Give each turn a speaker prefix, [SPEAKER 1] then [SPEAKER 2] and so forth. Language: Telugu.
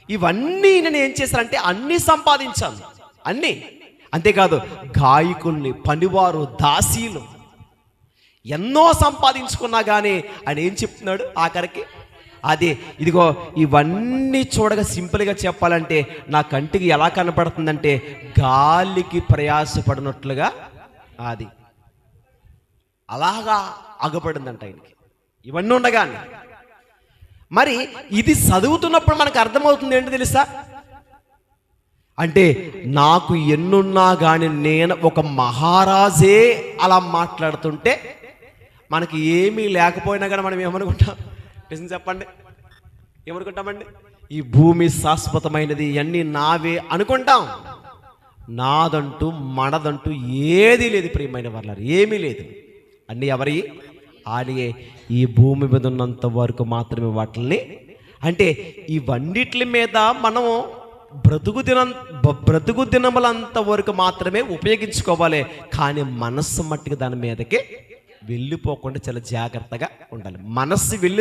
[SPEAKER 1] ఇవన్నీ నేను ఏం చేశానంటే అన్నీ సంపాదించాను, అన్నీ. అంతేకాదు గాయకుల్ని, పనివారు, దాసీలు ఎన్నో సంపాదించుకున్నా కానీ ఆయన ఏం చెప్తున్నాడు ఆఖరికి? అదే, ఇదిగో ఇవన్నీ చూడగా సింపుల్గా చెప్పాలంటే నా కంటికి ఎలా కనపడుతుందంటే గాలికి ప్రయాసపడినట్లుగా అది అలాగా అగపడిందంట ఆయనకి ఇవన్నీ ఉండగానే. మరి ఇది చదువుతున్నప్పుడు మనకు అర్థమవుతుంది ఏంటి తెలుసా? అంటే నాకు ఎన్నున్నా కానీ నేను ఒక మహారాజే అలా మాట్లాడుతుంటే మనకి ఏమీ లేకపోయినా కానీ మనం ఏమనుకుంటాం? నిజం చెప్పండి, ఏమనుకుంటామండి? ఈ భూమి శాశ్వతమైనది, ఇవన్నీ నావే అనుకుంటాం. నాదంటూ మనదంటూ ఏదీ లేదు ప్రియమైన వాళ్ళారు, ఏమీ లేదు. అన్నీ ఎవరి? ఆయనయే. ఈ భూమి మీద ఉన్నంత వరకు మాత్రమే వాటిని, అంటే ఇవన్నిటి మీద మనము బ్రతుకు దినములంత వరకు మాత్రమే ఉపయోగించుకోవాలి. కానీ మనస్సు మట్టికి దాని మీదకి వెళ్ళిపోకుండా చాలా జాగ్రత్తగా ఉండాలి. మనస్సు వెళ్ళి